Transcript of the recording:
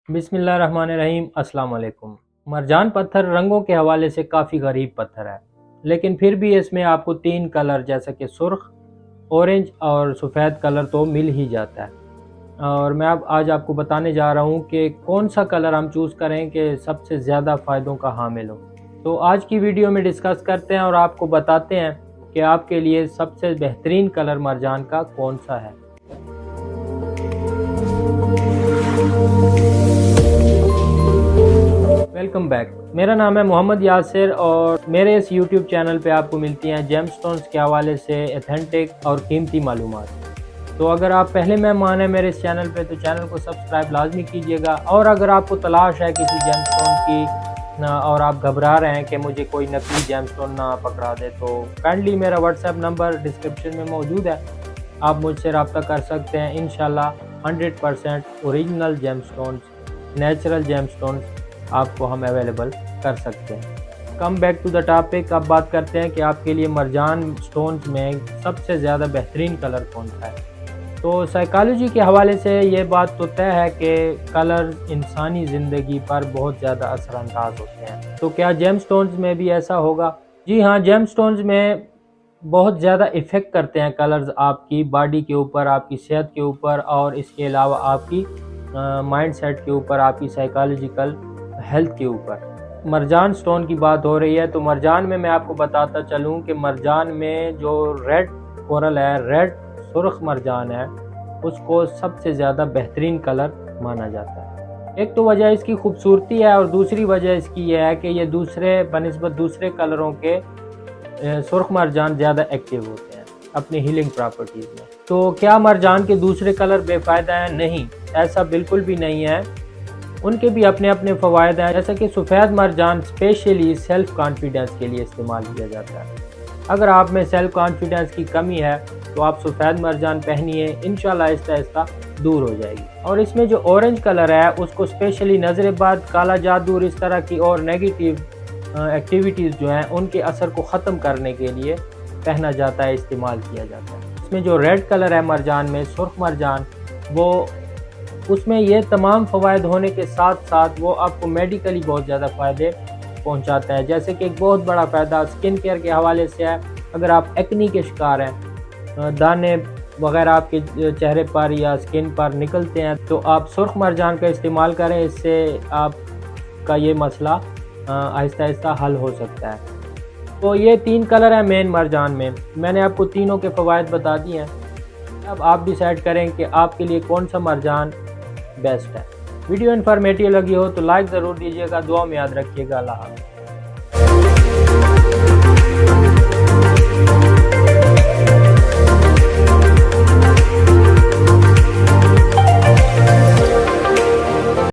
बिस्मिल्लाहिर्रहमानिर्रहीम। अस्सलाम वालेकुम। मरजान पत्थर रंगों के हवाले से काफ़ी गरीब पत्थर है, लेकिन फिर भी इसमें आपको तीन कलर जैसा कि सुर्ख, ऑरेंज और सफ़ेद कलर तो मिल ही जाता है। और मैं अब आज आपको बताने जा रहा हूँ कि कौन सा कलर हम चूज़ करें कि सबसे ज़्यादा फ़ायदों का हामिल हो। तो आज की वीडियो में डिस्कस करते हैं और आपको बताते हैं कि आपके लिए सबसे बेहतरीन कलर मरजान का कौन सा है। Welcome back. मेरा नाम है मोहम्मद यासिर और मेरे इस यूट्यूब चैनल पे आपको मिलती हैं जेमस्टोन्स के हवाले से ऑथेंटिक और कीमती मालूमात। तो अगर आप पहले मेहमान हैं मेरे इस चैनल पे तो चैनल को सब्सक्राइब लाजमी कीजिएगा। और अगर आपको तलाश है किसी जेमस्टोन की और आप घबरा रहे हैं कि मुझे कोई नकली जेमस्टोन ना पकड़ा दे, तो काइंडली मेरा व्हाट्सएप नंबर डिस्क्रिप्शन में मौजूद है, आप मुझसे रब्ता कर सकते हैं। इंशाल्लाह 100% ओरिजिनल जेमस्टोन्स, नेचुरल जेमस्टोन्स आपको हम अवेलेबल कर सकते हैं। Come back to the topic. अब बात करते हैं कि आपके लिए मरजान स्टोन्स में सबसे ज़्यादा बेहतरीन कलर कौन सा है। तो साइकोलॉजी के हवाले से ये बात तो तय है कि कलर इंसानी ज़िंदगी पर बहुत ज़्यादा असरअंदाज होते हैं। तो क्या जेमस्टोन्स में भी ऐसा होगा? जी हाँ, जेमस्टोन्स में बहुत ज़्यादा इफ़ेक्ट करते हैं कलर्स आपकी बॉडी के ऊपर, आपकी सेहत के ऊपर और इसके अलावा आपकी माइंड सेट के ऊपर, आपकी साइकोलॉजिकल हेल्थ के ऊपर। मरजान स्टोन की बात हो रही है तो मरजान में मैं आपको बताता चलूँ कि मरजान में जो रेड कोरल है, रेड सुर्ख मरजान है, उसको सबसे ज़्यादा बेहतरीन कलर माना जाता है। एक तो वजह इसकी खूबसूरती है और दूसरी वजह इसकी यह है कि ये दूसरे बनिस्बत दूसरे कलरों के सुर्ख मरजान ज़्यादा एक्टिव होते हैं अपनी हीलिंग प्रॉपर्टीज़ में। तो क्या मरजान के दूसरे कलर बेफ़ायदा हैं? नहीं, ऐसा बिल्कुल भी नहीं है। उनके भी अपने अपने फ़वायद हैं। जैसा कि सफ़ेद मरजान स्पेशली सेल्फ़ कॉन्फिडेंस के लिए इस्तेमाल किया जाता है। अगर आप में सेल्फ़ कॉन्फिडेंस की कमी है तो आप सफ़ेद मरजान पहनिए, इंशाल्लाह आहिस्ता आहिस्ता दूर हो जाएगी। और इसमें जो ऑरेंज कलर है उसको स्पेशली नज़र-ए-बद, काला जादू और इस तरह की और नेगेटिव एक्टिविटीज़ जो हैं उनके असर को ख़त्म करने के लिए पहना जाता है, इस्तेमाल किया जाता है। इसमें जो रेड कलर है मरजान में, सुर्ख मरजान, वो उसमें ये तमाम फ़वायद होने के साथ साथ वो आपको मेडिकली बहुत ज़्यादा फ़ायदे पहुंचाता है। जैसे कि एक बहुत बड़ा फ़ायदा स्किन केयर के हवाले से है। अगर आप एक्नी के शिकार हैं, दाने वगैरह आपके चेहरे पर या स्किन पर निकलते हैं, तो आप सुर्ख मरजान का इस्तेमाल करें, इससे आपका ये मसला आहिस्ता आहिस्ता हल हो सकता है। तो ये तीन कलर हैं मेन मरजान में, मैंने आपको तीनों के फ़वायद बता दिए हैं। अब आप डिसाइड करें कि आपके लिए कौन सा मरजान बेस्ट है। वीडियो इन्फॉर्मेटिव लगी हो तो लाइक ज़रूर दीजिएगा, दुआ में याद रखिएगा। अल्लाह हाफ़िज़।